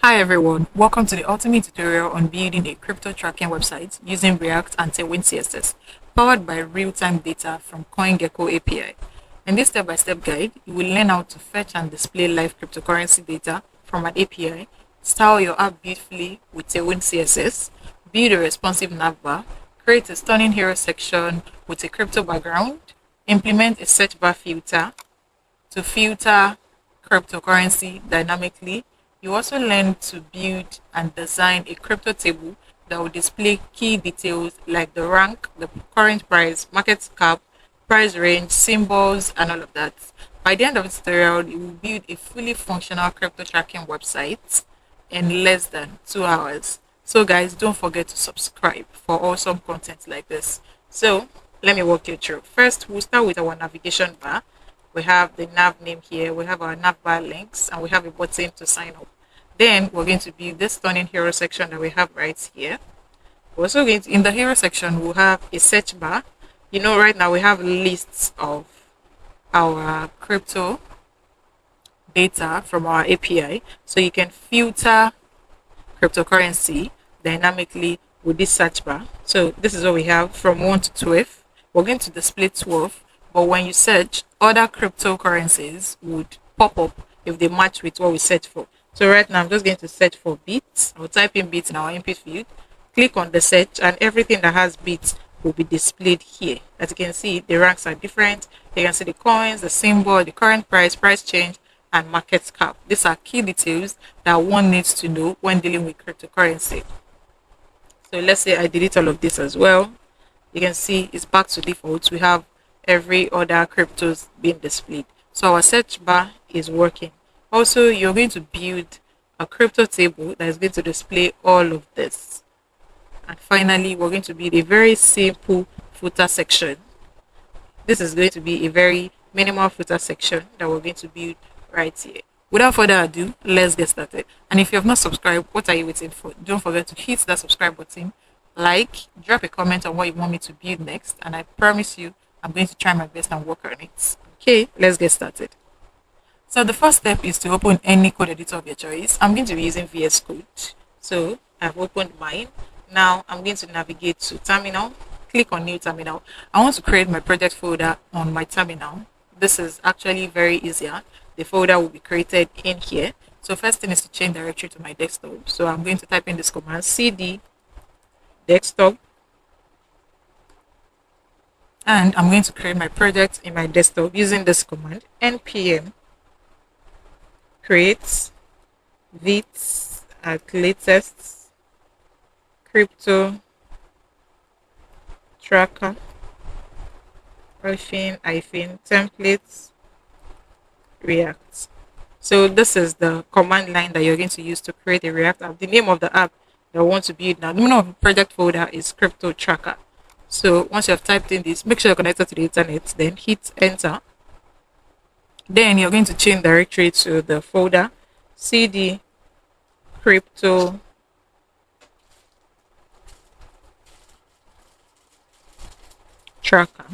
Hi everyone, welcome to the ultimate tutorial on building a crypto tracking website using React and Tailwind CSS, powered by real-time data from CoinGecko API. In this step-by-step guide, you will learn how to fetch and display live cryptocurrency data from an API, style your app beautifully with Tailwind CSS, build a responsive navbar, create a stunning hero section with a crypto background, implement a search bar filter to filter cryptocurrency dynamically. You also learn to build and design a crypto table that will display key details like the rank, the current price, market cap, price range, symbols, and all of that. By the end of the tutorial, you will build a fully functional crypto tracking website in less than 2 hours. So guys, don't forget to subscribe for awesome content like this. So let me walk you through. First, we'll start with our navigation bar. We have the nav name here, we have our navbar links, and we have a button to sign up. Then we're going to build this stunning hero section that we have right here. We're also going to, in the hero section, we'll have a search bar. You know, right now we have lists of our crypto data from our API. So you can filter cryptocurrency dynamically with this search bar. So this is what we have from 1 to 12. We're going to display 12, but when you search, other cryptocurrencies would pop up if they match with what we search for. So right now I'm just going to search for bits. I'll type in bits in our input field, click on the search, and everything that has bits will be displayed here. As you can see, the ranks are different. You can see the coins, the symbol, the current price, price change, and market cap. These are key details that one needs to know when dealing with cryptocurrency. So let's say I delete all of this as well. You can see it's back to default. We have every other cryptos being displayed. So our search bar is working. Also, you're going to build a crypto table that is going to display all of this. And finally, we're going to build a very simple footer section. This is going to be a very minimal footer section that we're going to build right here. Without further ado, let's get started. And if you have not subscribed, what are you waiting for? Don't forget to hit that subscribe button, like, drop a comment on what you want me to build next, and I promise you, I'm going to try my best and work on it. Okay, let's get started. So the first step is to open any code editor of your choice. I'm going to be using VS Code. So I've opened mine. Now I'm going to navigate to terminal, click on new terminal. I want to create my project folder on my terminal. This is actually very easier. The folder will be created in here. So first thing is to change directory to my desktop. So I'm going to type in this command cd desktop. And I'm going to create my project in my desktop using this command npm create vits at latest crypto tracker templates react. So this is the command line that you're going to use to create a React app. The name of the app that I want to build now, the name of the project folder is crypto tracker. So once you have typed in this, make sure you're connected to the internet, then hit enter. Then you're going to change directory to the folder cd crypto tracker.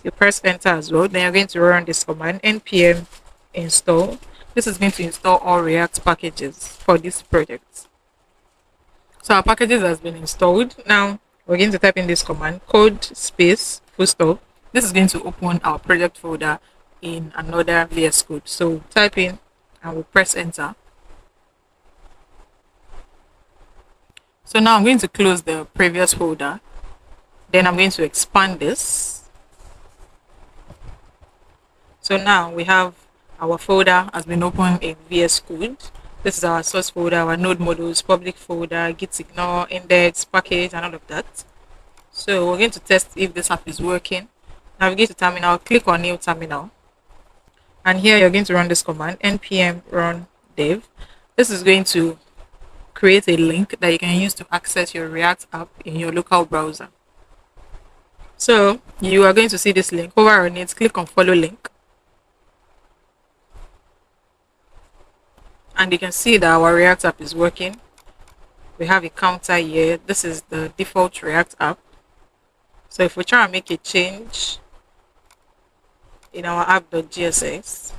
You press enter as well. Then you're going to run this command npm install. This is going to install all React packages for this project. So our packages has been installed. Now we're going to type in this command code space full stop. This is going to open our project folder in another VS Code. So type in and we'll press enter. So now I'm going to close the previous folder. Then I'm going to expand this. So now we have our folder has been opened in VS Code. This is our source folder, our node models, public folder, git ignore, index, package, and all of that. So we're going to test if this app is working. Navigate to terminal, click on new terminal. And here you're going to run this command, npm run dev. This is going to create a link that you can use to access your React app in your local browser. So you are going to see this link. Hover on it, click on follow link. And you can see that our React app is working. We have a counter here. This is the default React app. So if we try and make a change in our app.gss,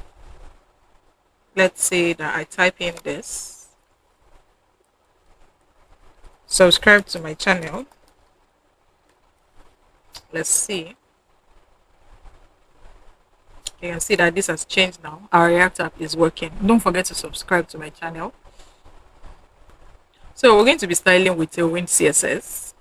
let's say that I type in this, subscribe to my channel. Let's see. You can see that this has changed now. Our React app is working. Don't forget to subscribe to my channel. So we're going to be styling with Tailwind CSS.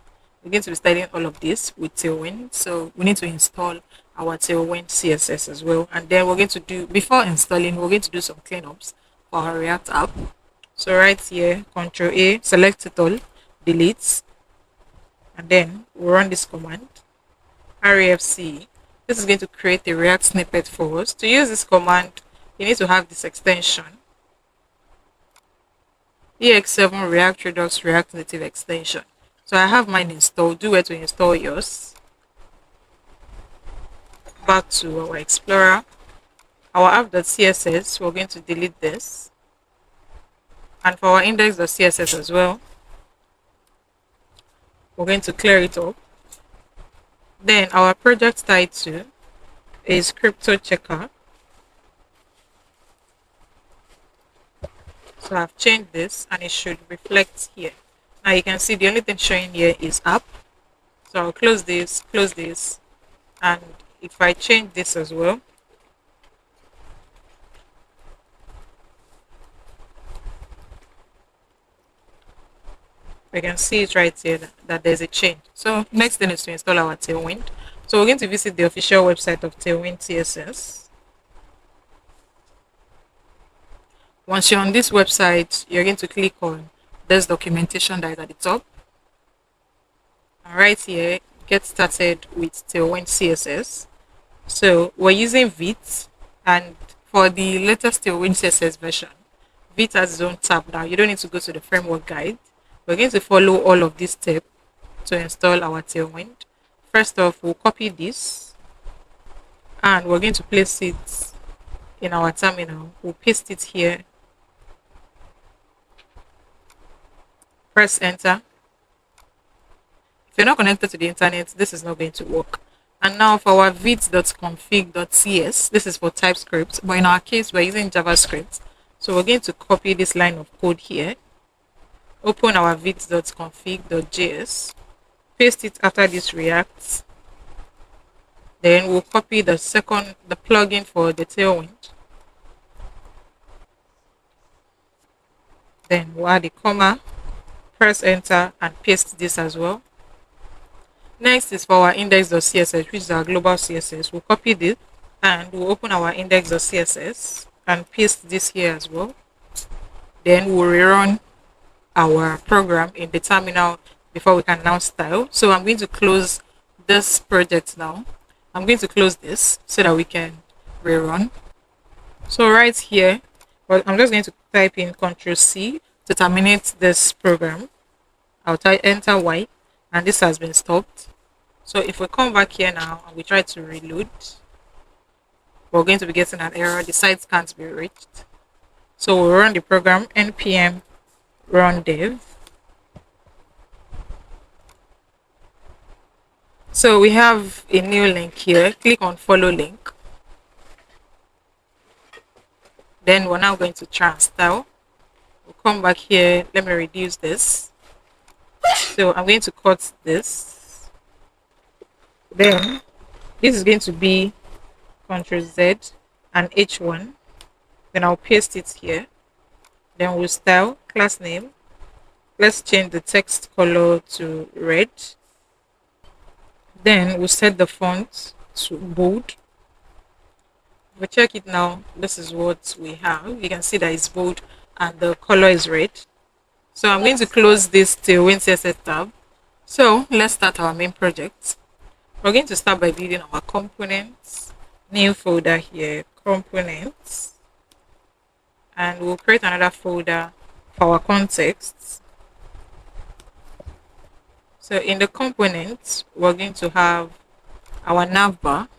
We're going to be styling all of this with Tailwind. So we need to install our Tailwind CSS as well. And then we're going to do, before installing, we're going to do some cleanups for our React app. So right here, Control A, select it all, delete. And then we'll run this command, refc. This is going to create a React snippet for us. To use this command, you need to have this extension, EX7 React Redux React Native extension. So I have mine installed. Do where to install yours. Back to our Explorer. Our app.css, we're going to delete this. And for our index.css as well, we're going to clear it up. Then our project title is Crypto Checker. So I've changed this and it should reflect here. Now you can see the only thing showing here is app. So I'll close this, and if I change this as well, we can see it right here that there's a change. So next thing is to install our Tailwind. So we're going to visit the official website of Tailwind CSS. Once you're on this website, you're going to click on this documentation that is at the top. And right here, get started with Tailwind CSS. So we're using Vite, and for the latest Tailwind CSS version, Vite has its own tab now. You don't need to go to the framework guide. We're going to follow all of these steps to install our Tailwind. First off, we'll copy this and we're going to place it in our terminal. We'll paste it here. Press enter. If you're not connected to the internet, this is not going to work. And now for our vite.config.cs, this is for TypeScript, but in our case, we're using JavaScript. So we're going to copy this line of code here. Open our vite.config.js, paste it after this React. Then we'll copy the plugin for the Tailwind. Then we'll add a comma, press enter, and paste this as well. Next is for our index.css, which is our global CSS. We'll copy this and we'll open our index.css and paste this here as well. Then we'll rerun our program in the terminal before we can now style. So I'm going to close this project now. I'm going to close this so that we can rerun. So right here, well, I'm just going to type in Ctrl C to terminate this program. I'll enter Y, and this has been stopped. So if we come back here now and we try to reload, we're going to be getting an error. The site can't be reached. So we'll run the program, npm run dev. So we have a new link here. Click on follow link. Then we're now going to try and style. We'll come back here. Let me reduce this. So I'm going to cut this. Then this is going to be Ctrl Z and H1. Then I'll paste it here. Then we'll style class name. Let's change the text color to red. Then we'll set the font to bold. If we check it now, this is what we have. You can see that it's bold and the color is red. So I'm going to close this Tailwind CSS tab. So let's start our main project. We're going to start by building our components. New folder here, components. And we'll create another folder for our contexts. So in the components, we're going to have our navbar.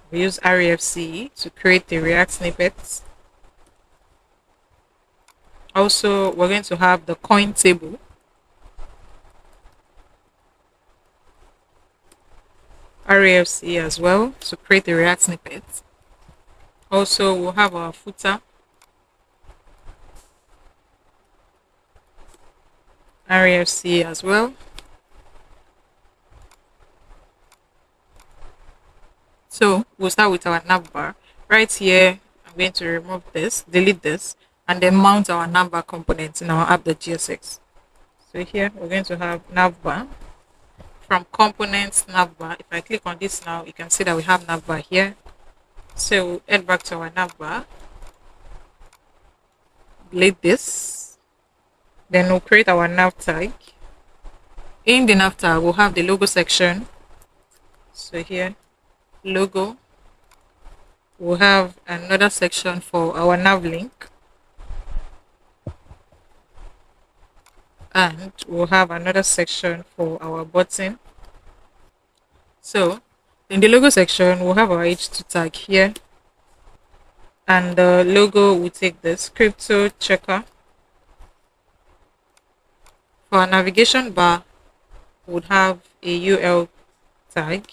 We use refc to create the React snippets. Also, we're going to have the coin table. RAFC as well to create the React snippet. Also, we'll have our footer, RAFC as well. So we'll start with our navbar. Right here, I'm going to remove this, delete this, and then mount our navbar component in our app.gsx. So here we're going to have navbar. From components navbar, if I click on this now, you can see that we have navbar here. So we'll head back to our navbar, delete this, then we'll create our nav tag. In the nav tag, we'll have the logo section. So here, logo. We'll have another section for our nav link, and we'll have another section for our button. So in the logo section, we'll have our h2 tag here, and the logo will take this crypto checker. For our navigation bar, we'll have a UL tag.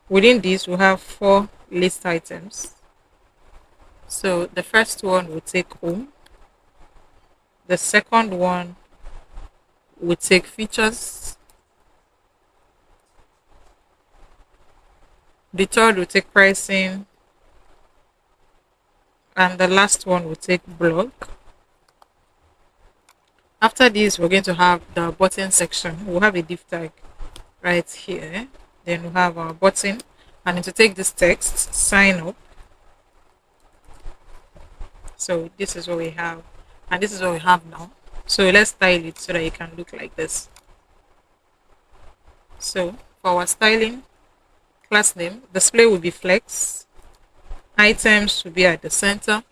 Within this, we'll have 4 list items. So the first one will take home. The second one will take features. The third will take pricing. And the last one will take blog. After this, we're going to have the button section. We'll have a div tag right here. Then we'll have our button. And to take this text, sign up. So this is what we have. And this is what we have now. So let's style it so that it can look like this. So for our styling, class name, display will be flex. Items will be at the center.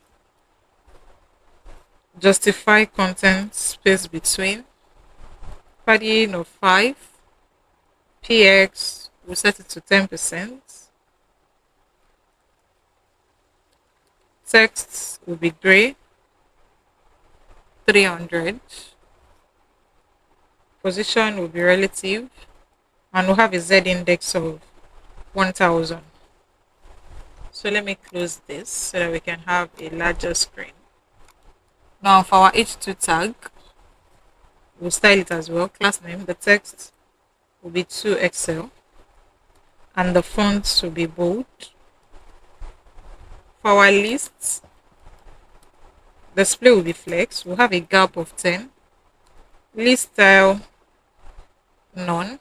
Justify content space between. Padding of 5. PX, we'll set it to 10%. Text will be gray, 300. Position will be relative, and we'll have a Z index of 1000. So let me close this so that we can have a larger screen. Now for our h2 tag, we'll style it as well. Class name, the text will be 2XL, and the font will be bold. For our lists, display will be flex. We'll have a gap of 10. List style, none.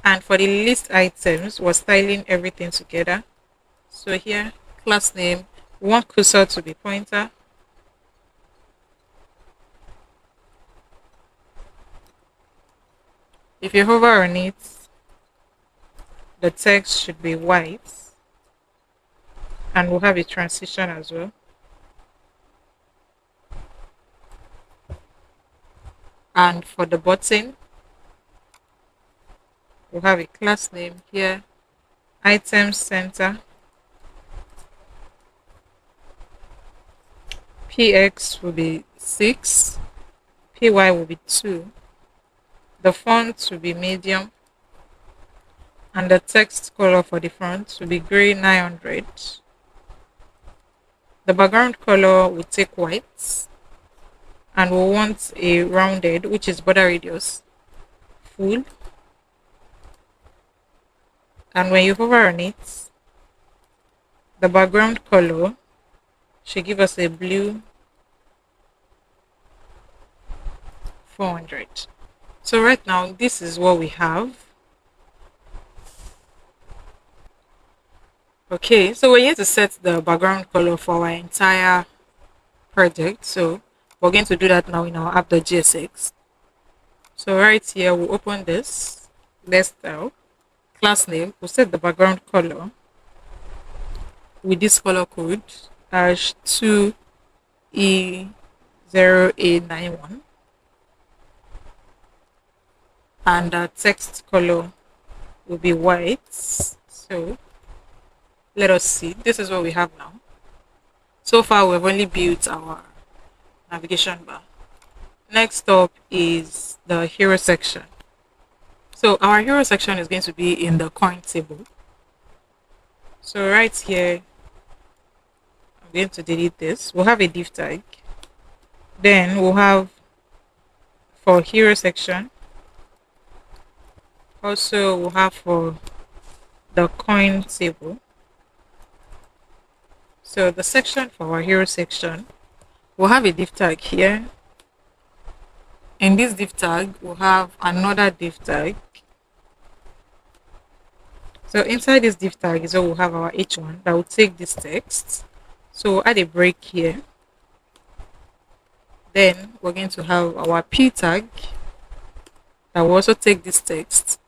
And for the list items, we're styling everything together. So here, class name, we want cursor to be pointer. If you hover on it, the text should be white, and we'll have a transition as well. And for the button, we'll have a class name here, item center, PX will be 6, PY will be 2, the font will be medium, and the text color for the front will be gray 900. The background color will take white, and we'll want a rounded, which is border radius, full. And when you hover on it, the background color should give us a blue 400. So right now, this is what we have. Okay, so we're here to set the background color for our entire project. So we're going to do that now in our app.gsx. So right here, we'll open this, let's style, class name, we'll set the background color with this color code as 2E0A91. And the text color will be white. So let us see. This is what we have now. So far, we've only built our navigation bar. Next up is the hero section. So our hero section is going to be in the coin table. So right here, I'm going to delete this. We'll have a div tag. Then we'll have for hero section. Also, we'll have for the coin table. So the section for our hero section, we'll have a div tag here. In this div tag, we'll have another div tag. So inside this div tag is where we'll have our H1 that will take this text. So we'll add a break here. Then we're going to have our P tag that will also take this text.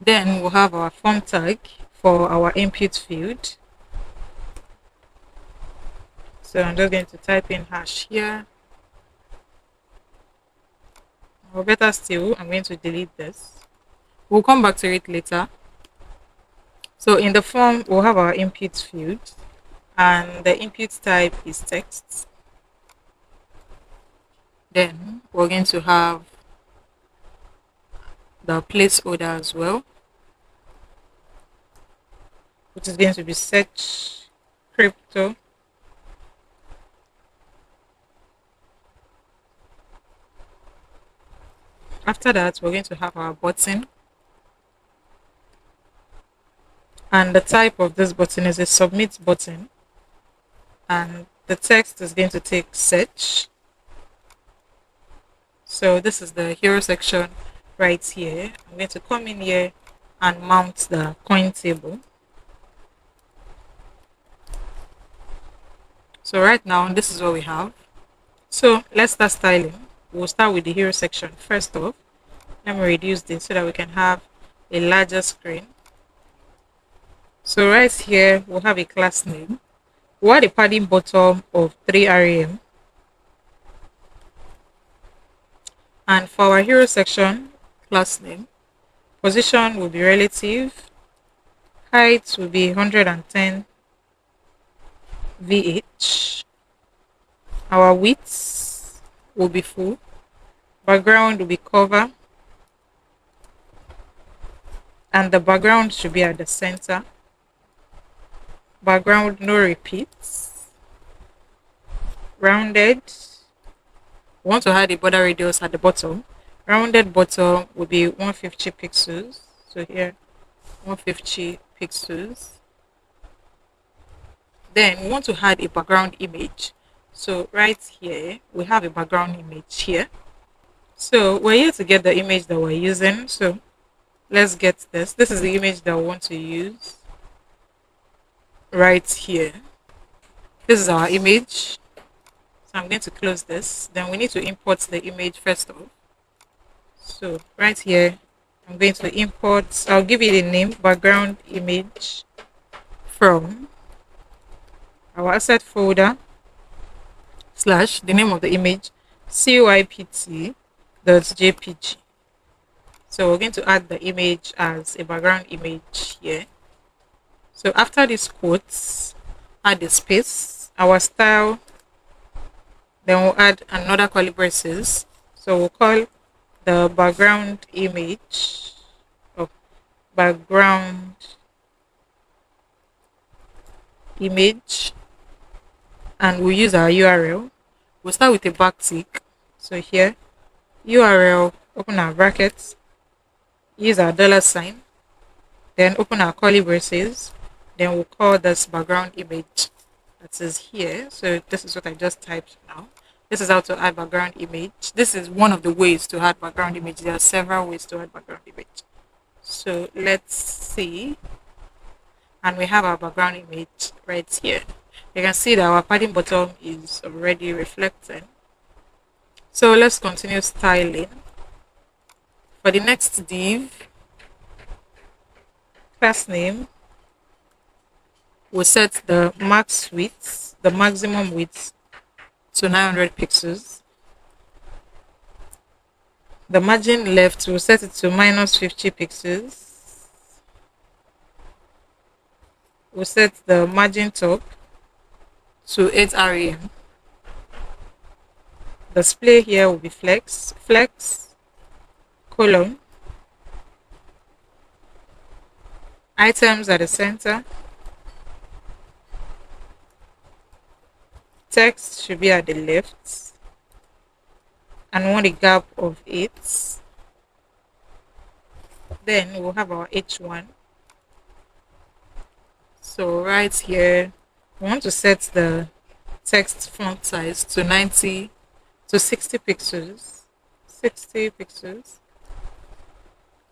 Then we'll have our form tag for our input field. So I'm just going to type in hash here. Or better still, I'm going to delete this. We'll come back to it later. So in the form, we'll have our input field, and the input type is text. Then we're going to have the placeholder as well, which is going to be search crypto. After that, we're going to have our button. And the type of this button is a submit button. And the text is going to take search. So this is the hero section right here. I'm going to come in here and mount the coin table. So right now, this is what we have. So let's start styling. We'll start with the hero section first off. Let me reduce this so that we can have a larger screen. So right here, we'll have a class name. We'll add a padding bottom of 3 rem. And for our hero section, class name, position will be relative. Height will be 110 VH. Our width will be full. Background will be cover. And the background should be at the center. Background, no repeats. Rounded. We want to add a border radius at the bottom. Rounded bottom will be 150 pixels. So here, 150 pixels. Then we want to add a background image. So right here, we have a background image here. So we're here to get the image that we're using. So let's get this. This is the image that we want to use right here. This is our image. So I'm going to close this. Then we need to import the image first of all. So right here, I'm going to import, I'll give it a name, background image, from our asset folder / the name of the image, COIPT.jpg. So we're going to add the image as a background image here. So after these quotes, add the space, our style, then we'll add another curly braces. So we'll call the background image of background image, and we'll use our URL. We'll start with a backtick. So here, URL, open our brackets, use our $, then open our curly braces, then we'll call this background image that is here. So this is what I just typed now. This is how to add background image. This is one of the ways to add background image. There are several ways to add background image. So let's see. And we have our background image right here. You can see that our padding bottom is already reflecting. So let's continue styling. For the next div, class name, we'll set the max width, the maximum width, to 900 pixels. The margin left, we'll set it to -50 pixels. We'll set the margin top to 8 rem. Display here will be flex, column, items at the center, text should be at the left, and we want a gap of 8. Then we'll have our H1. So right here, we want to set the text font size to 60 pixels. 60 pixels.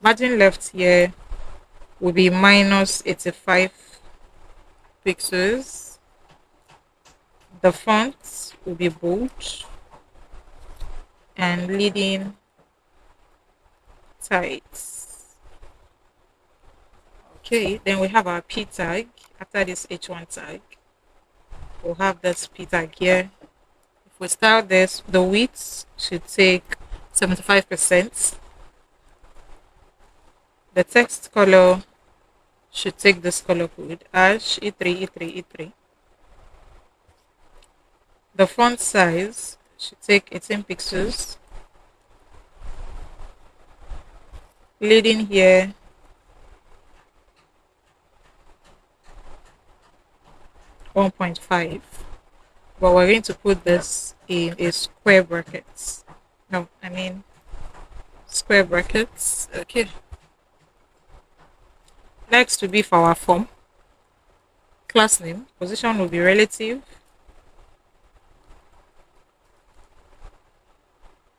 Margin left here will be minus 85 pixels. The font will be bold and leading tight. Okay, then we have our P tag. After this H1 tag, we'll have this P tag here. If we style this, the width should take 75%. The text color should take this color code, ash E3, E3, E3. The font size should take 18 pixels. Leading here, .5, but we're going to put this in a square brackets. No, I mean square brackets. Okay. Next will be for our form. Class name, position will be relative.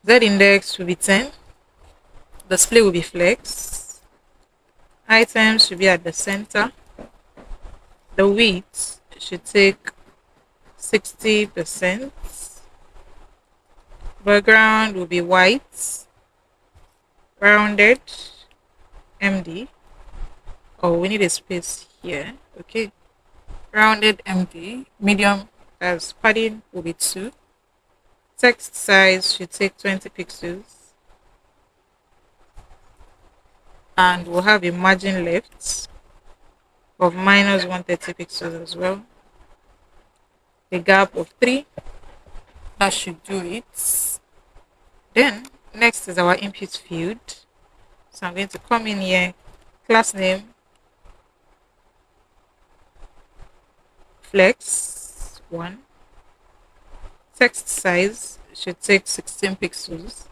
Z index will be 10. Display will be flex. Items should be at the center. The width should take 60%. Background will be white. Rounded. MD. Oh, we need a space here. Okay. Rounded MD. Medium as padding will be 2. Text size should take 20 pixels. And we'll have a margin left of minus 130 pixels as well. A gap of 3. That should do it. Then next is our input field. So I'm going to come in here, class name, flex 1. Text size should take 16 pixels.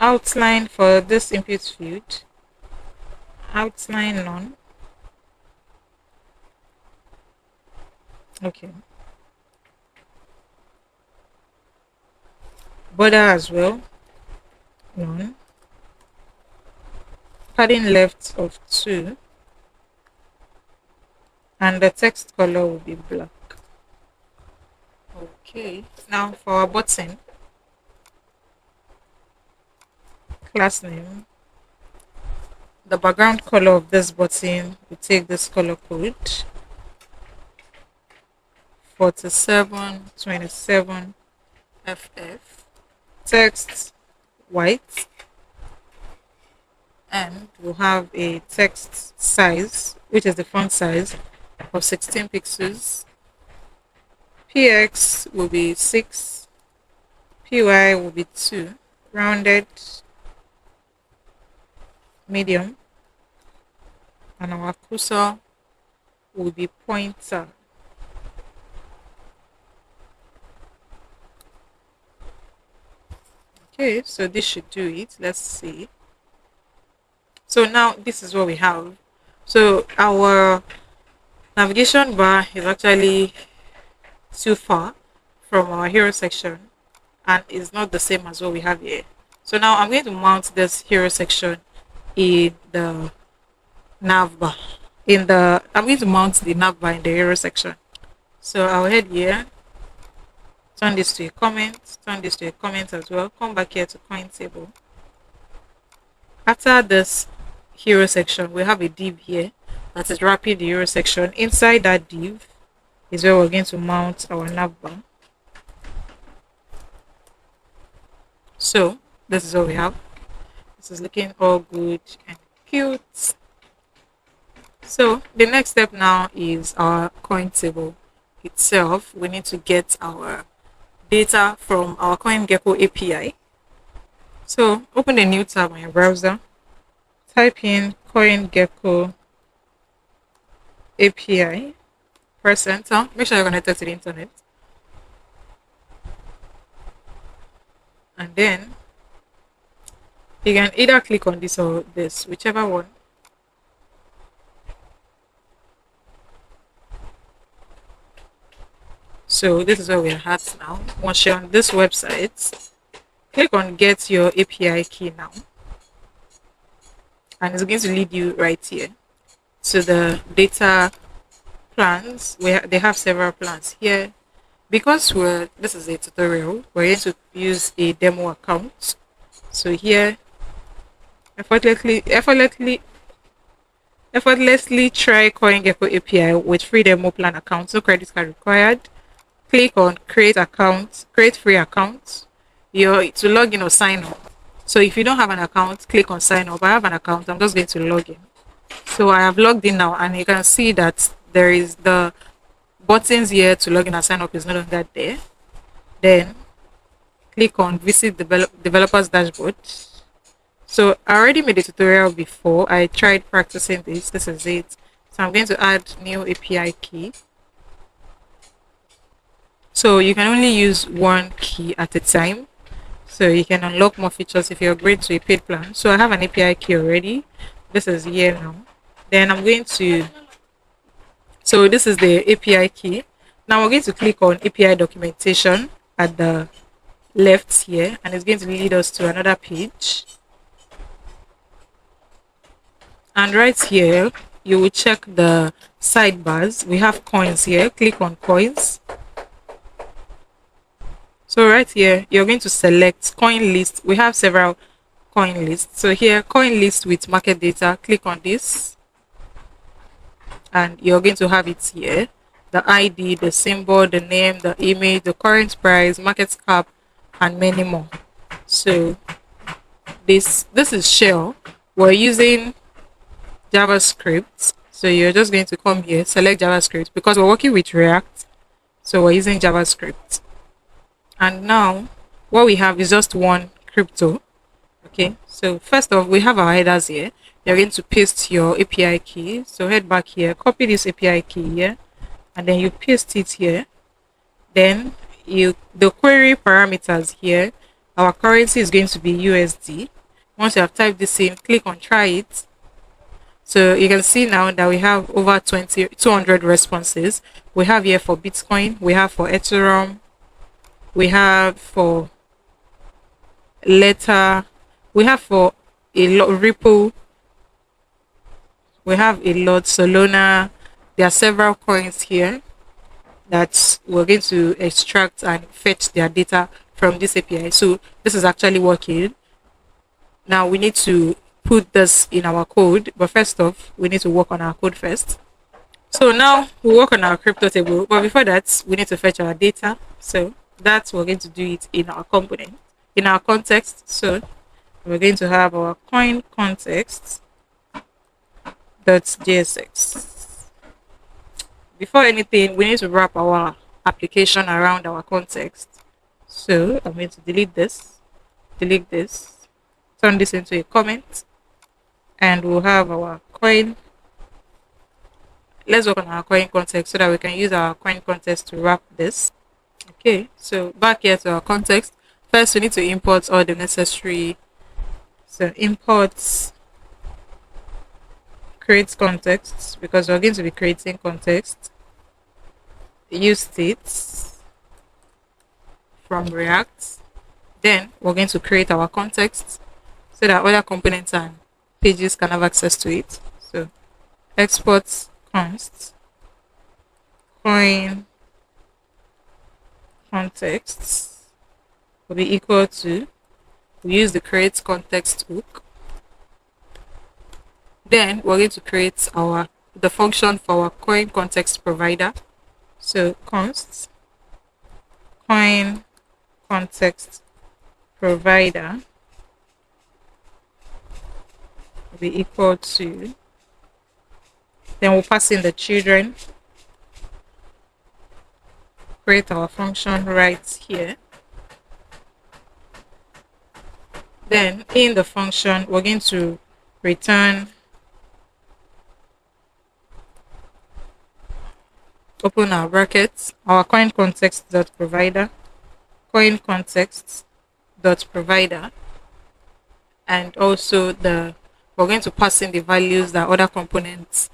Outline for this input field, outline none. Okay. Border as well, none. Padding left of 2. And the text color will be black. Okay, now for our button, class name, the background color of this button, we take this color code 4727 FF, text white, and we'll have a text size, which is the font size, of 16 pixels. PX will be 6, PY will be 2, rounded, medium, and our cursor will be pointer. Okay, so this should do it. Let's see. So now this is what we have. So our navigation bar is actually too far from our hero section and is not the same as what we have here. So now I'm going to mount this hero section in the navbar. I'm going to mount the navbar in the hero section. So I'll head here, turn this to a comment, turn this to a comment as well, come back here to coin table. After this hero section, we have a div here that is wrapping the hero section. Inside that div is where we're going to mount our navbar. So this is what we have. This is looking all good and cute. So the next step now is our coin table. itself, we need to get our data from our CoinGecko API. So open a new tab on your browser, type in CoinGecko API, press enter, make sure you're connected to the internet, and then you can either click on this or this, whichever one. So this is where we're at now. Once you're on this website, click on get your API key now, and it's going to lead you right here to the data plans. They have several plans here. Because this is a tutorial, we're going to use a demo account. So here, effortlessly try CoinGecko API with free demo plan account. No credit card required. Click on create account, create free account. You're to log in or sign up. So if you don't have an account, click on sign up. I have an account. I'm just going to log in. So I have logged in now, and you can see that there is the buttons here to log in and sign up is no longer there. Then click on visit developers dashboard. So I already made a tutorial before. I tried practicing this. This is it. So I'm going to add new API key. So you can only use one key at a time. So you can unlock more features if you upgrade to a paid plan. So I have an API key already. This is here now. Then I'm going to, so this is the API key. Now we're going to click on API documentation at the left here, and it's going to lead us to another page. And right here, you will check the sidebars. We have coins here. Click on coins. So right here, you're going to select coin list. We have several coin lists. So here, coin list with market data. Click on this, and you're going to have it here. The ID, the symbol, the name, the image, the current price, market cap, and many more. So this is shell. We're using JavaScript. So you're just going to come here, select JavaScript, because we're working with React. So we're using JavaScript. And now what we have is just one crypto. Okay, so first off, we have our headers here. You're going to paste your API key. So head back here, copy this API key here, and then you paste it here. Then the query parameters here, our currency is going to be USD. Once you have typed this in, click on try it. So you can see now that we have over 200 responses. We have here for Bitcoin, we have for Ethereum, we have for Letter, we have for a lot Ripple, we have a lot Solana. There are several coins here that we're going to extract and fetch their data from this API. So this is actually working. Now we need to put this in our code, but first off, we need to work on our code first. So now we work on our crypto table, but before that, we need to fetch our data. So that's we're going to do it in our component, in our context. So we're going to have our coin context .jsx. Before anything, we need to wrap our application around our context. So I'm going to delete this, turn this into a comment, and we'll have our coin. Let's work on our coin context so that we can use our coin context to wrap this. Okay, so back here to our context. First, we need to import all the necessary. So import create context, because we're going to be creating context. Use states from React. Then we're going to create our context so that other components and pages can have access to it. So export const coin context will be equal to, we use the create context hook. Then we're going to create the function for our coin context provider. So const coin context provider will be equal to, then we'll pass in the children. create our function right here. Then in the function, we're going to return, open our brackets, our coin context dot provider, coin context dot provider, and also we're going to pass in the values that other components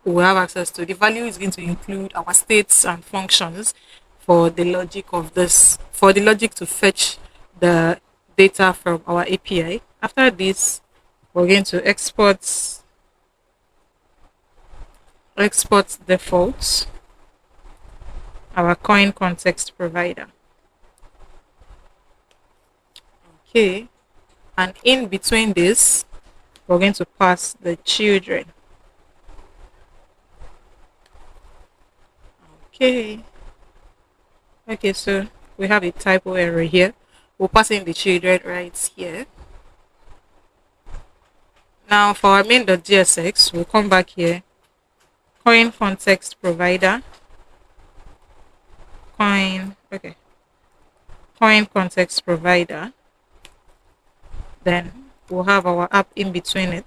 will have access to. The value is going to include our states and functions for the logic of this, for the logic to fetch the data from our API. After this, we're going to export defaults, our coin context provider. Okay, and in between this, we're going to pass the children. Okay, so we have a typo error here. We'll pass in the children right here. Now for our main.jsx, we'll come back here, coin context provider, coin context provider. Then we'll have our app in between it.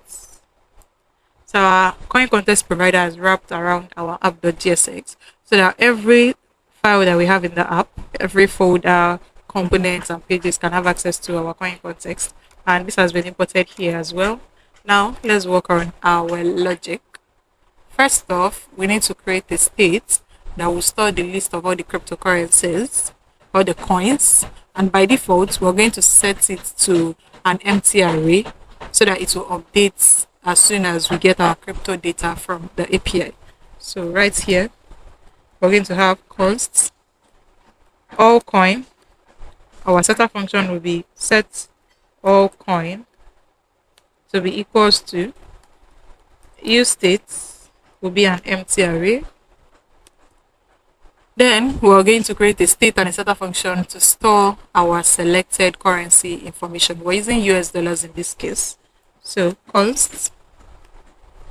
So our coin context provider is wrapped around our app.jsx, so that every file that we have in the app, every folder, components, and pages can have access to our coin context. And this has been imported here as well. Now let's work on our logic. First off, we need to create a state that will store the list of all the cryptocurrencies, all the coins, and by default, we're going to set it to an empty array so that it will update as soon as we get our crypto data from the API. So right here, we're going to have const all coin. Our setter function will be set all coin to be equals to use states will be an empty array. Then we're going to create a state and a setter function to store our selected currency information. We're using US dollars in this case. So const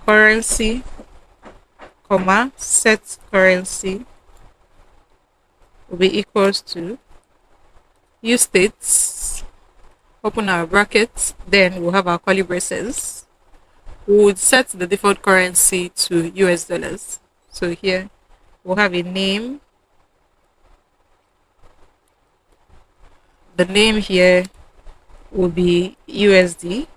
currency, comma, set currency will be equals to use states, open our brackets, then we'll have our curly braces. We would set the default currency to US dollars. So here we'll have a name. The name here will be USD.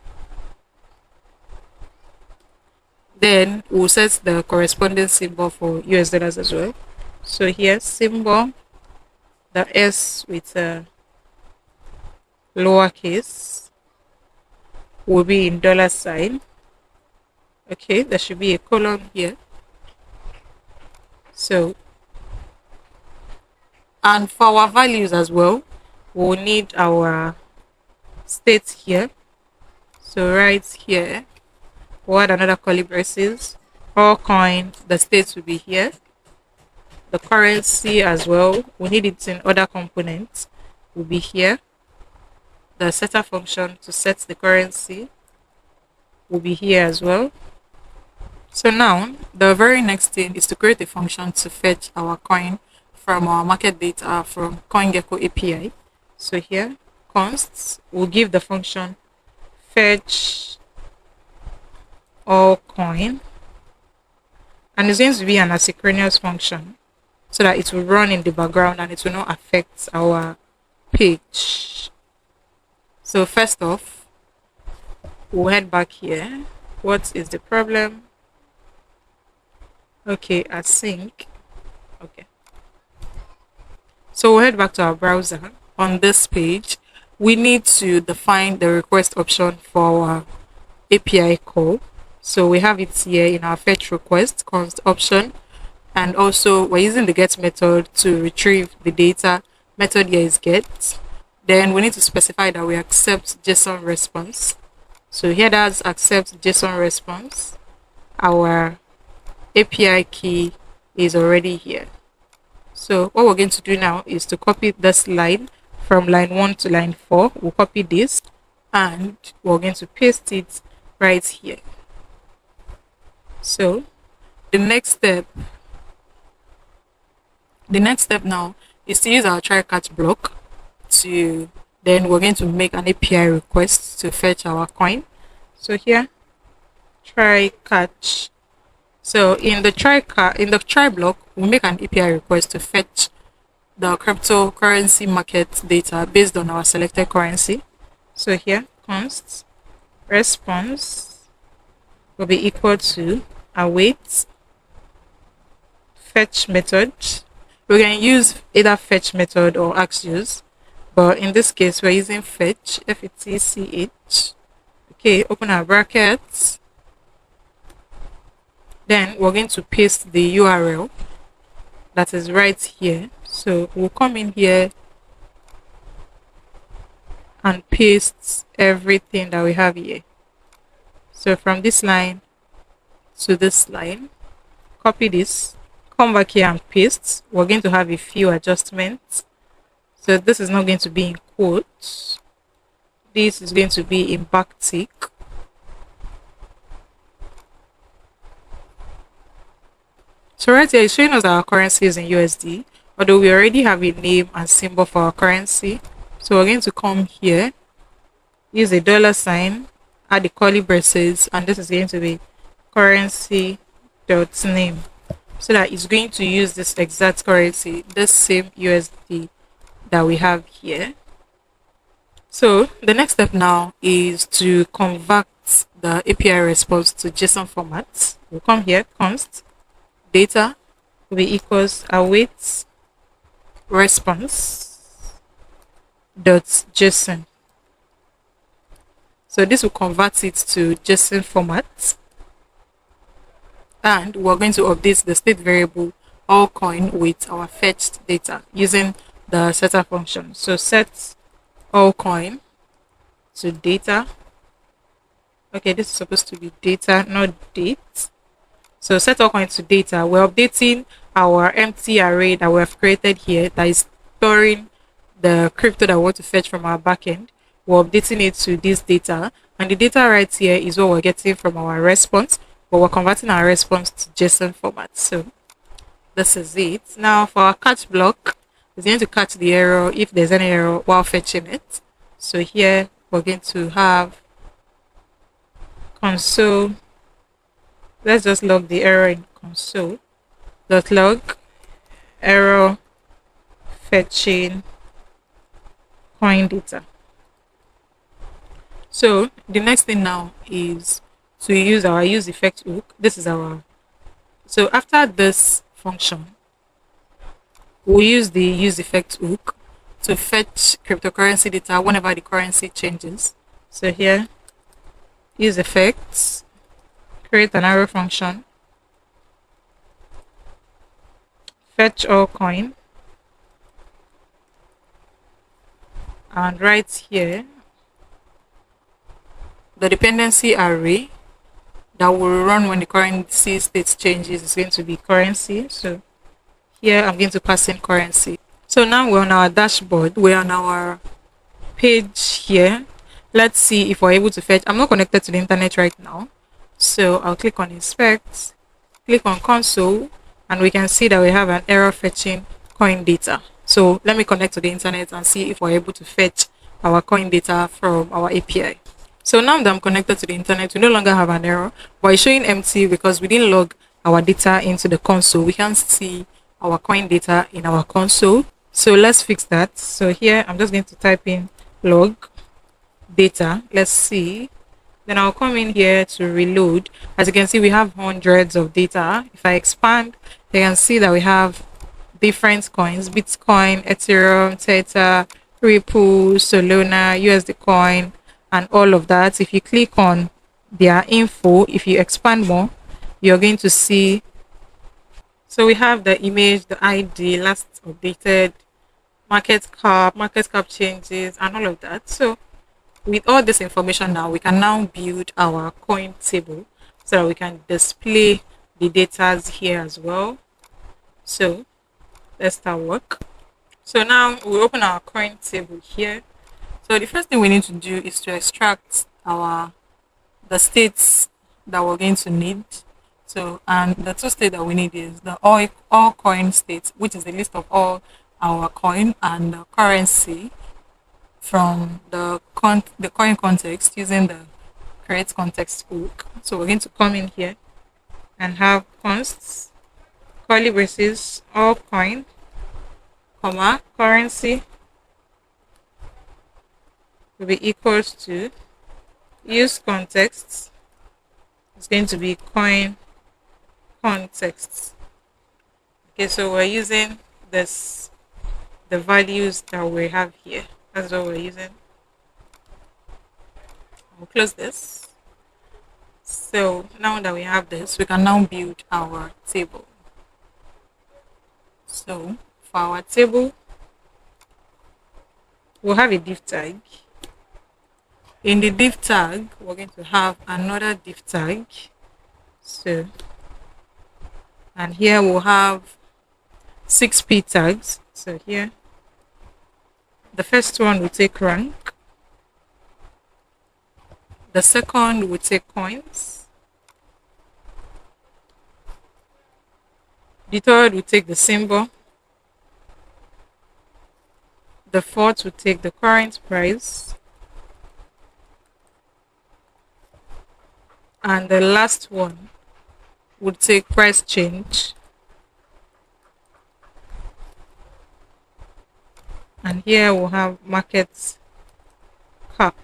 Then we'll set the corresponding symbol for US dollars as well. So here symbol, the S with a lowercase will be in $sign. Okay, there should be a colon here. So, and for our values as well, we'll need our state here. So right here, we'll add another curly braces. All coin, the state will be here. The currency as well, we need it in other components, will be here. The setter function to set the currency will be here as well. So now the very next thing is to create a function to fetch our coin from our market data from CoinGecko API. So here const will give the function fetch all coin, and it's going to be an asynchronous function so that it will run in the background and it will not affect our page. So first off, we'll head back here. What is the problem? Okay, async. Okay, so we'll head back to our browser. On this page, we need to define the request option for our API call. So we have it here in our fetch request const option, and also we're using the get method to retrieve the data. Method here is get. Then we need to specify that we accept JSON response. So here that's accept JSON response. Our API key is already here. So what we're going to do now is to copy this line from line 1 to line 4. We'll copy this and we're going to paste it right here. So the next step now is to use our try catch block to, then we're going to make an API request to fetch our coin. So here, try catch. So in the try block, we make an API request to fetch the cryptocurrency market data based on our selected currency. So here, const response will be equal to await fetch method. We can use either fetch method or axios, but in this case we're using fetch, fetch. Okay, open our brackets. Then we're going to paste the URL that is right here. So we'll come in here and paste everything that we have here. So from this line to this line, copy this, come back here and paste. We're going to have a few adjustments. So this is not going to be in quotes. This is going to be in backtick. So right here, it's showing us that our currency is in USD, although we already have a name and symbol for our currency. So we're going to come here, use a $sign, add the curly braces, and this is going to be currency.name, so that it's going to use this exact currency, this same USD that we have here. So the next step now is to convert the API response to JSON format. We'll come here, const data will be equals await response dot JSON. So this will convert it to JSON format, and we're going to update the state variable allCoin with our fetched data using the setter function. So set allCoin to data. Okay, this is supposed to be data, not date. So set allCoin to data. We're updating our empty array that we have created here that is storing the crypto that we want to fetch from our backend. We're updating it to this data, and the data right here is what we're getting from our response, but we're converting our response to JSON format. So this is it. Now for our catch block, it's going to catch the error if there's any error while fetching it. So here we're going to have console. Let's just log the error in console.log error fetching coin data. So the next thing now is to use our use effect hook. This is our, so after this function, we'll use the use effect hook to fetch cryptocurrency data whenever the currency changes. So here, use effects, create an arrow function, fetch allCoin, and right here, the dependency array that will run when the currency state changes is going to be currency. So here I'm going to pass in currency. So now we're on our dashboard, we're on our page here. Let's see if we're able to fetch. I'm not connected to the internet right now, so I'll click on inspect, click on console, and we can see that we have an error fetching coin data. So let me connect to the internet and see if we're able to fetch our coin data from our API. So now that I'm connected to the internet, we no longer have an error, but it's showing empty because we didn't log our data into the console. We can't see our coin data in our console. So let's fix that. So here I'm just going to type in log data. Let's see. Then I'll come in here to reload. As you can see, we have hundreds of data. If I expand, you can see that we have different coins: Bitcoin, Ethereum, Theta, Ripple, Solana, USD coin, and all of that. If you click on their info, if you expand more, you're going to see. So we have the image, the ID, last updated, market cap changes, and all of that. So with all this information now, we can now build our coin table so that we can display the data here as well. So let's start work. So now we open our coin table here. So the first thing we need to do is to extract the states that we're going to need. So, and the two states that we need is the all coin states, which is the list of all our coin and the currency from the coin context using the create context hook. So we're going to come in here and have consts, curly braces, all coin, comma, currency will be equals to use context. It's going to be coin context. Okay, so we're using the values that we have here. That's what we're using. We'll close this. So now that we have this, we can now build our table. So for our table, we'll have a div tag. In the div tag, we're going to have another div tag. So, and here we'll have 6p tags. So here, the first one will take rank. The second will take coins. The third will take the symbol. The fourth will take the current price. And the last one would take price change. And here we'll have market cap.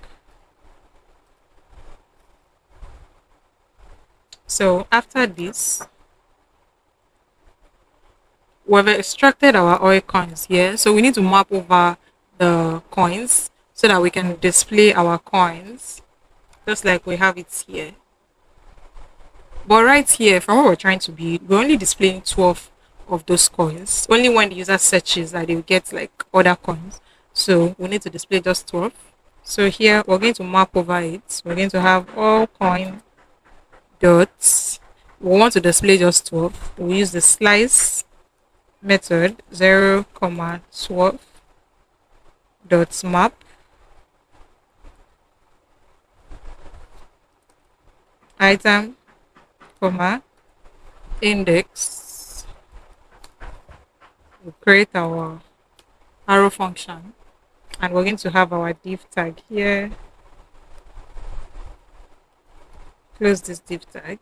So after this, we've extracted our oil coins here. So we need to map over the coins so that we can display our coins just like we have it here. But right here, from what we're trying to build, we're only displaying 12 of those coins. Only when the user searches that they'll get like other coins. So we need to display just 12. So here we're going to map over it. We're going to have all coin dots. We want to display just 12. We use the slice method 0,12 dots map item, comma, index. We'll create our arrow function and we're going to have our div tag here. Close this div tag.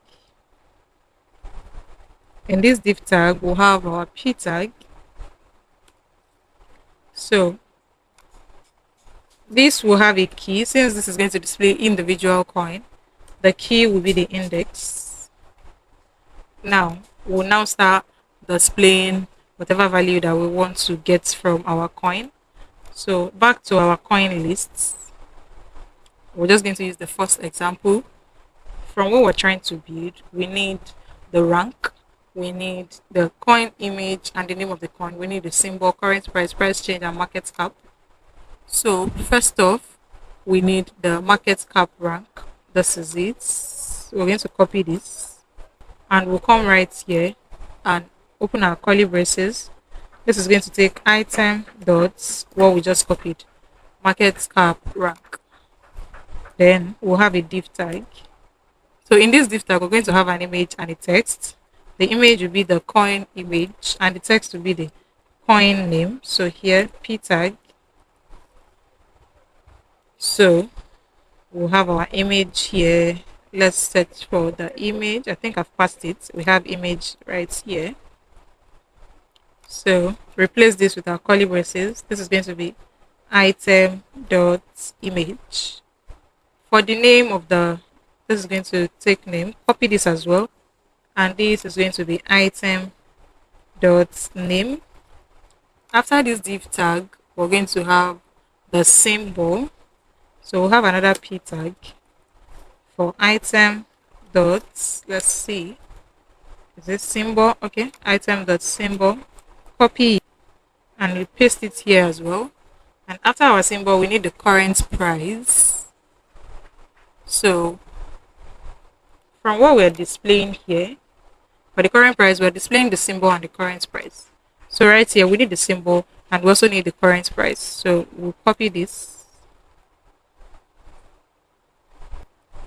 In this div tag, we'll have our p tag. So this will have a key. Since this is going to display individual coin, the key will be the index. Now we'll now start displaying whatever value that we want to get from our coin. So back to our coin lists. We're just going to use the first example. From what we're trying to build, we need the rank, we need the coin image and the name of the coin, we need the symbol, current price, price change, and market cap. So first off, we need the market cap rank. This is it. We're going to copy this and we'll come right here and open our curly braces. This is going to take item dots what we just copied, market cap rank. Then we'll have a div tag. So in this div tag, we're going to have an image and a text. The image will be the coin image and the text will be the coin name. So here, p tag. So we'll have our image here. Let's search for the image. I think I've passed it. We have image right here. So replace this with our curly braces. This is going to be item dot image. For the name of the, this is going to take name. Copy this as well, and this is going to be item dot name. After this div tag, we're going to have the symbol. So we'll have another p tag for item dot, let's see, is this symbol? Okay, item dot symbol. Copy and we paste it here as well. And after our symbol, we need the current price. So from what we're displaying here, for the current price, we're displaying the symbol and the current price. So right here, we need the symbol and we also need the current price. So we'll copy this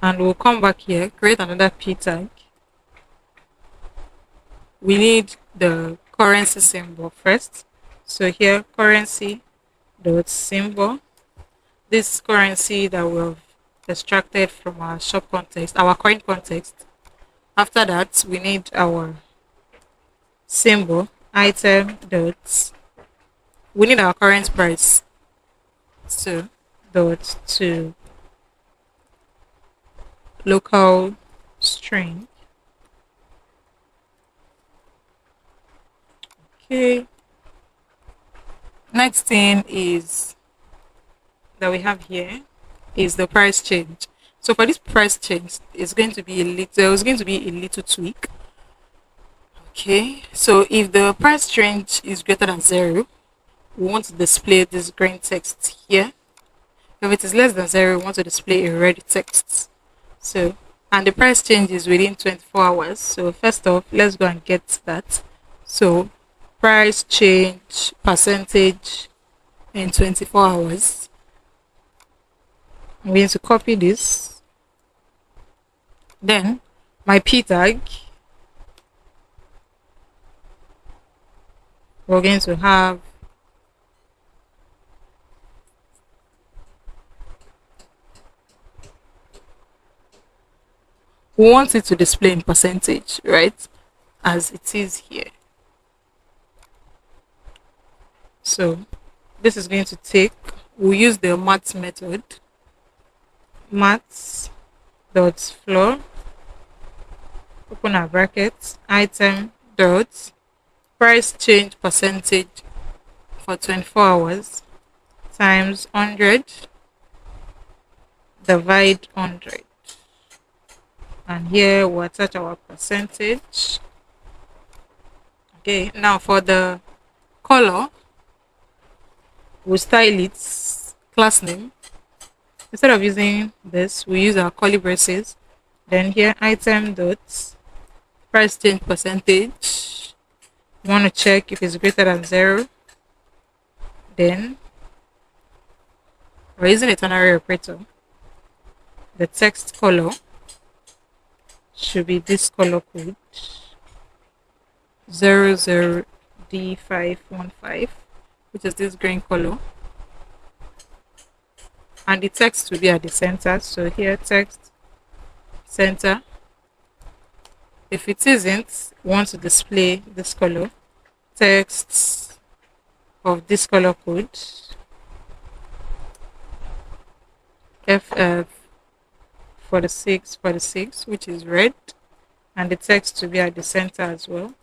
and we'll come back here, create another p tag. We need the currency symbol first. So here, currency dot symbol. This currency that we've extracted from our shop context, our coin context. After that, we need our symbol item dot. We need our current price. So dot to local string. Okay. Next thing is that we have here is the price change. So for this price change, it's going to be a little. There's going to be a little tweak. Okay. So if the price change is greater than 0, we want to display this green text here. If it is less than 0, we want to display a red text. So, and the price change is within 24 hours. So first off, let's go and get that. So price change percentage in 24 hours. I'm going to copy this. Then my p tag, we're going to have we want it to display in percentage, right? As it is here. So this is going to take, we'll use the maths method. Maths dot floor, open our brackets, item dot price change percentage for 24 hours times 100 divide 100. And here we'll attach our percentage. Okay, now for the color, we'll style its class name. Instead of using this, we use our curly braces. Then here, item dot price change percentage. You want to check if it's greater than 0. Then we're using a ternary operator. The text color should be this color code 00D515, which is this green color. And the text will be at the center. So here, text center. If it isn't, we want to display this color, text of this color code FF4646, which is red, and the text to be at the center as well.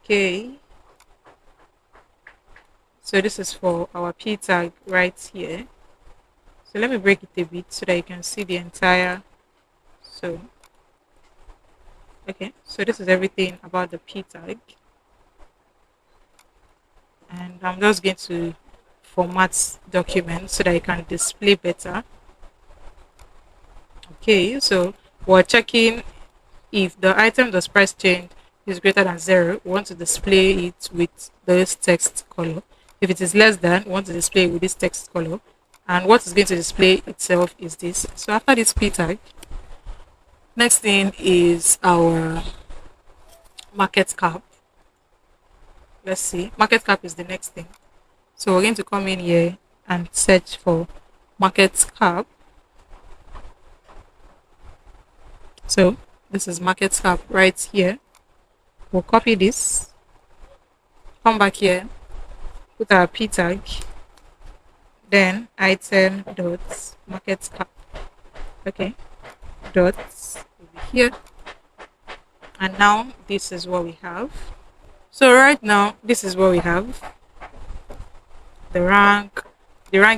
Okay, so this is for our p tag right here. So let me break it a bit so that you can see the entire. So okay, so this is everything about the p tag, and I'm just going to format document so that you can display better. Okay, so we're checking if the item does price change is greater than 0, we want to display it with this text color. If it is less than, we want to display it with this text color. And what is going to display itself is this. So after this p tag, next thing is our market cap. Let's see, market cap is the next thing. So we're going to come in here and search for market cap. So this is market cap right here. We'll copy this, come back here, put our p tag, then item dot market cap. Okay, dots over here, and now this is what we have. So right now this is what we have. The rank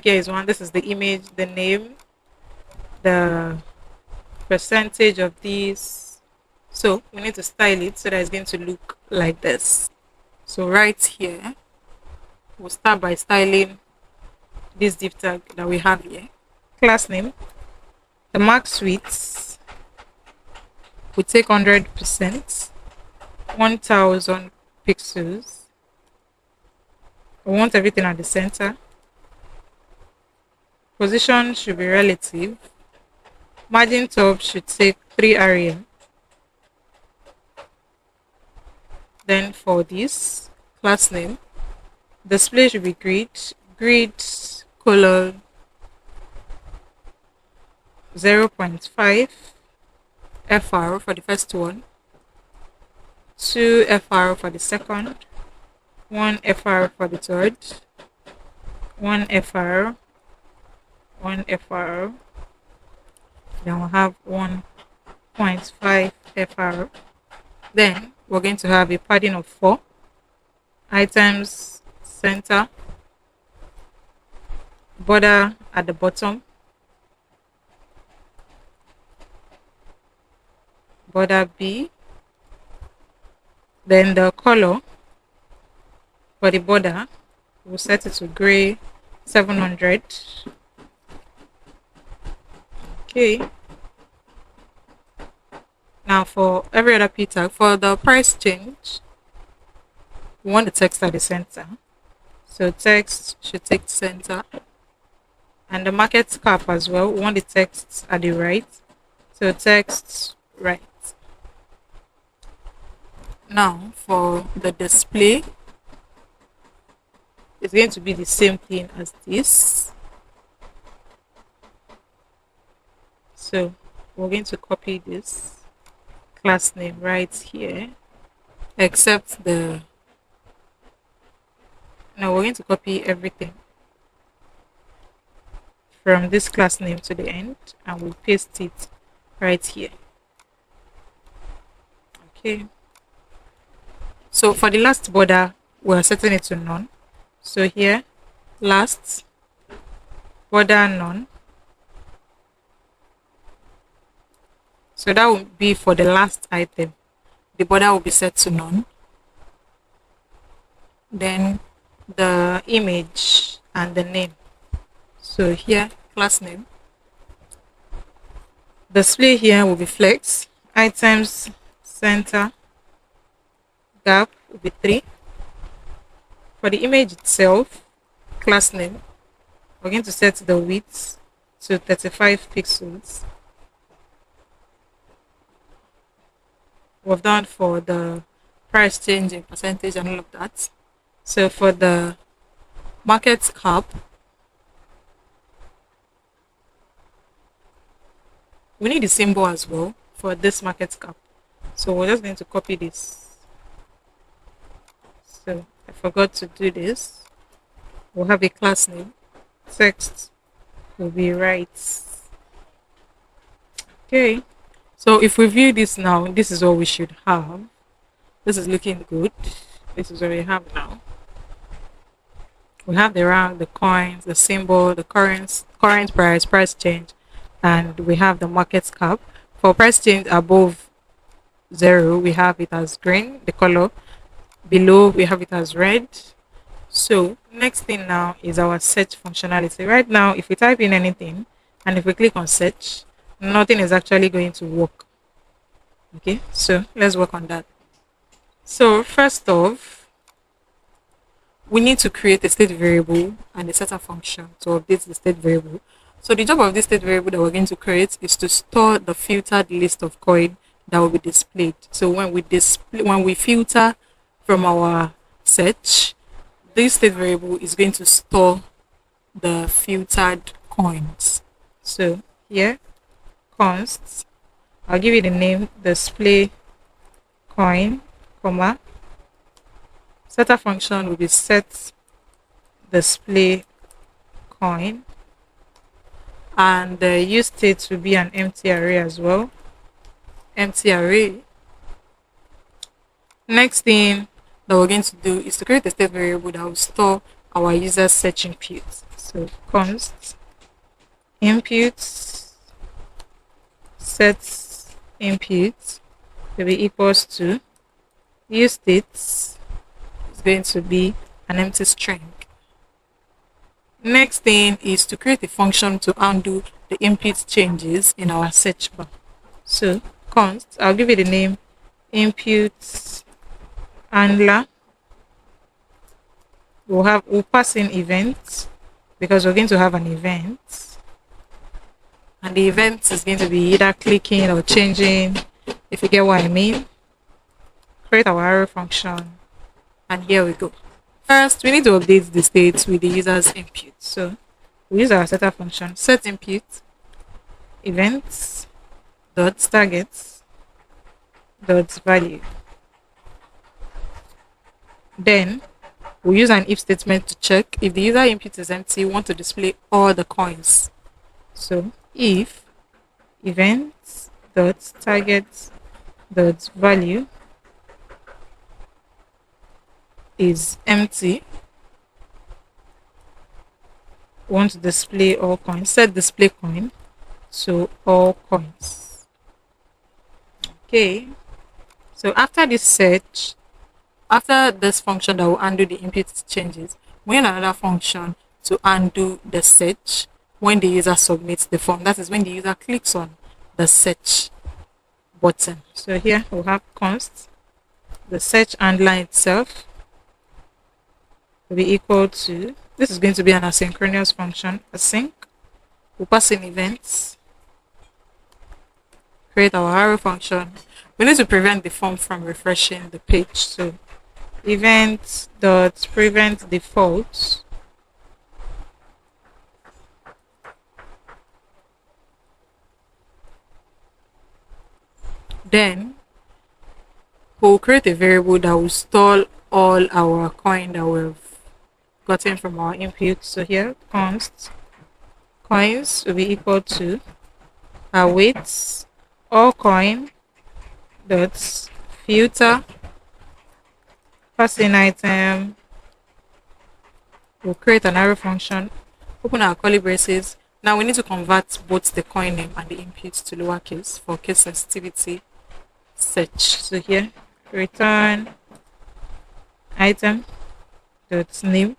here is 1. This is the image, the name, the percentage of this. So we need to style it so that it's going to look like this. So right here, we'll start by styling this div tag that we have here. Class name, the max width, we take 100%, 1000 pixels. We want everything at the center. Position should be relative. Margin top should take 3 area. Then for this class name, Display should be grid color 0.5 FR for the first one, 2 FR for the second, 1 FR for the third, 1 FR, 1 FR, then we'll have 1.5 FR. Then we're going to have a padding of 4, items center, border at the bottom, border B, then the color for the border, we'll set it to gray 700. Okay. Now for every other P tag, for the price change, we want the text at the center. So text should take center. And the market cap as well, we want the text at the right. So text right. Now for the display, it's going to be the same thing as this. So we're going to copy this class name right here, except we're going to copy everything from this class name to the end, and we'll paste it right here. Okay. So for the last border, we're setting it to none. So here, last border none. So that will be for the last item. The border will be set to none. Then the image and the name. So here, class name. Display here will be flex. Items center gap will be 3. For the image itself, class name, we're going to set the width to 35 pixels. We've done for the price change in percentage and all of that. So for the market cap, we need the symbol as well for this market cap. So we're just going to copy this. So I forgot to do this. We'll have a class name. Text will be right. Okay. So if we view this now, this is what we should have. This is looking good. This is what we have now. We have the rank, the coins, the symbol, the current price change, and we have the market cap. For price change above 0, we have it as green, the color. Below, we have it as red. So next thing now is our search functionality. Right now, if we type in anything and if we click on search, nothing is actually going to work. Okay, so let's work on that. So first off, we need to create a state variable and a setter function to update the state variable. So the job of this state variable that we're going to create is to store the filtered list of coin that will be displayed. So when we filter from our search, this state variable is going to store the filtered coins. So here, const, I'll give it the name display coin, comma, setter function will be set display coin, and the use state will be an empty array as well. Empty array. Next thing that we're going to do is to create a state variable that will store our user search inputs. So const inputs set input will be equals to use states is going to be an empty string. Next thing is to create a function to undo the input changes in our search bar. So const, I'll give it the name input handler. We'll pass in event because we're going to have an event, and the event is going to be either clicking or changing, if you get what I mean. Create our arrow function, and here we go. First, we need to update the state with the user's input. So we use our setter function, set input events dot targets dot value. Then we use an if statement to check if the user input is empty, we want to display all the coins. So if events dot target dot value is empty, we want to display all coins. Set display coin to all coins. Okay. So after this search, after this function that will undo the input changes, we need another function to undo the search when the user submits the form. That is when the user clicks on the search button. So here we'll have const the search handler itself will be equal to, this is going to be an asynchronous function, async. We'll pass in events, create our arrow function. We need to prevent the form from refreshing the page. So event dot prevent default then we'll create a variable that will store all our coin that we've gotten from our input. So here const coins will be equal to await all coin dot filter passing item. We'll create an arrow function, open our curly braces. Now we need to convert both the coin name and the input to lowercase for case sensitivity search. So here return item dot name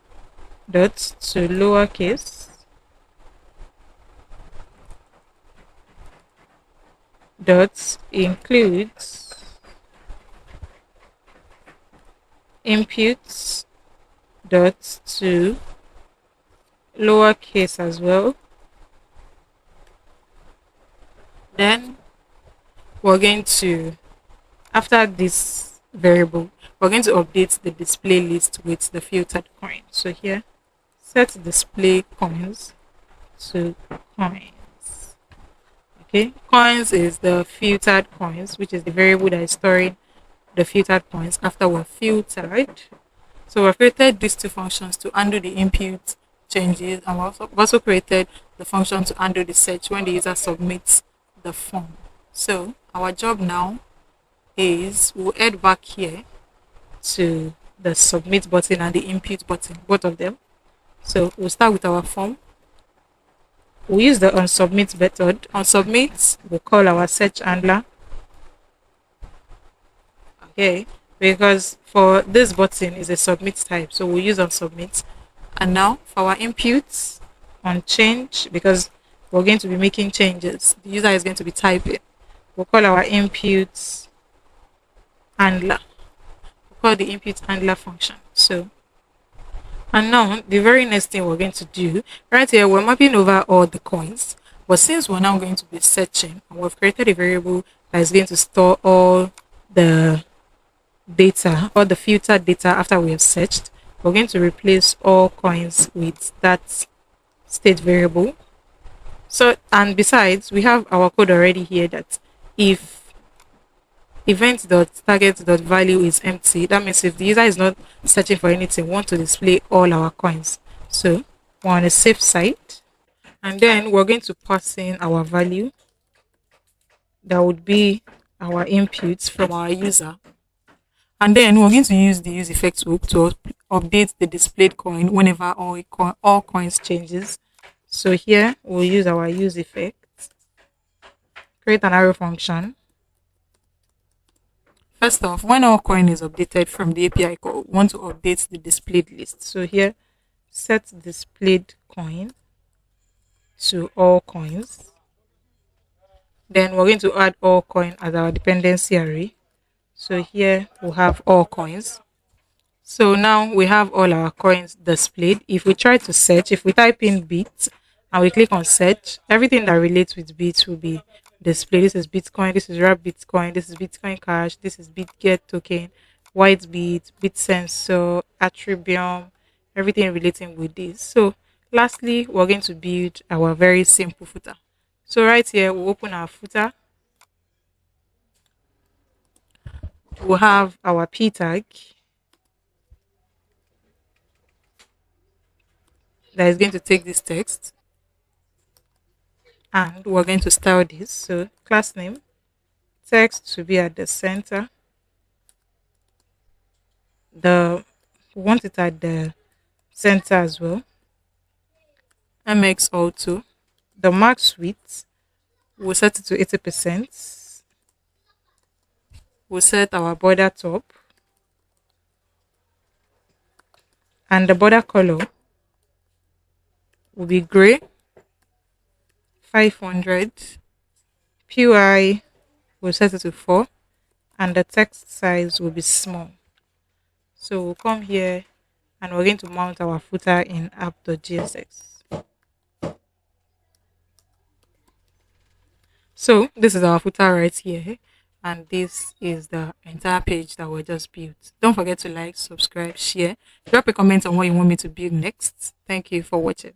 dot to lowercase dot includes inputs dot to lowercase as well. Then we're going to, after this variable, we're going to update the display list with the filtered coin. So here set display coins to coins. Okay, coins is the filtered coins, which is the variable that is storing the filtered coins after we're filtered. So we've created these two functions to undo the input changes, and we've also created the function to undo the search when the user submits the form. So our job now is we'll head back here to the submit button and the input button, both of them. So we'll start with our form. We'll use the onSubmit method. On submit, we'll call our search handler. Okay, because for this button is a submit type, so we'll use onSubmit. And now for our inputs on change, because we're going to be making changes, the user is going to be typing. We'll call our inputs handler. We'll call the input handler function. So, and now the very next thing we're going to do right here, we're mapping over all the coins. But since we're now going to be searching, and we've created a variable that is going to store all the data or the filtered data after we have searched, we're going to replace all coins with that state variable. So, and besides, we have our code already here that if event.target.value is empty, that means if the user is not searching for anything, we want to display all our coins. So we're on a safe side, and then we're going to pass in our value that would be our inputs from our user. And then we're going to use the use effects hook to update the displayed coin whenever all coins changes. So here we'll use our use effect, create an arrow function. First off, when all coin is updated from the API call, we want to update the displayed list. So here set displayed coin to all coins. Then we're going to add all coin as our dependency array. So here we'll have all coins. So now we have all our coins displayed. If we try to search, if we type in bits and we click on search, everything that relates with bits will be displayed. This is Bitcoin, this is Wrap Bitcoin, this is Bitcoin Cash, this is BitGet token, Whitebit, BitSensor, Attribium, everything relating with this. So lastly, we're going to build our very simple footer. So right here, we'll open our footer. We'll have our p tag that is going to take this text, and we're going to style this. So class name, text to be at the center. We want it at the center as well. MX auto. The max width, we'll set it to 80%. We'll set our border top, and the border color will be gray. 500. PUI, we'll set it to 4, and the text size will be small. So we'll come here and we're going to mount our footer in app.gsx. So this is our footer right here, and this is the entire page that we just built. Don't forget to like, subscribe, share, drop a comment on what you want me to build next. Thank you for watching.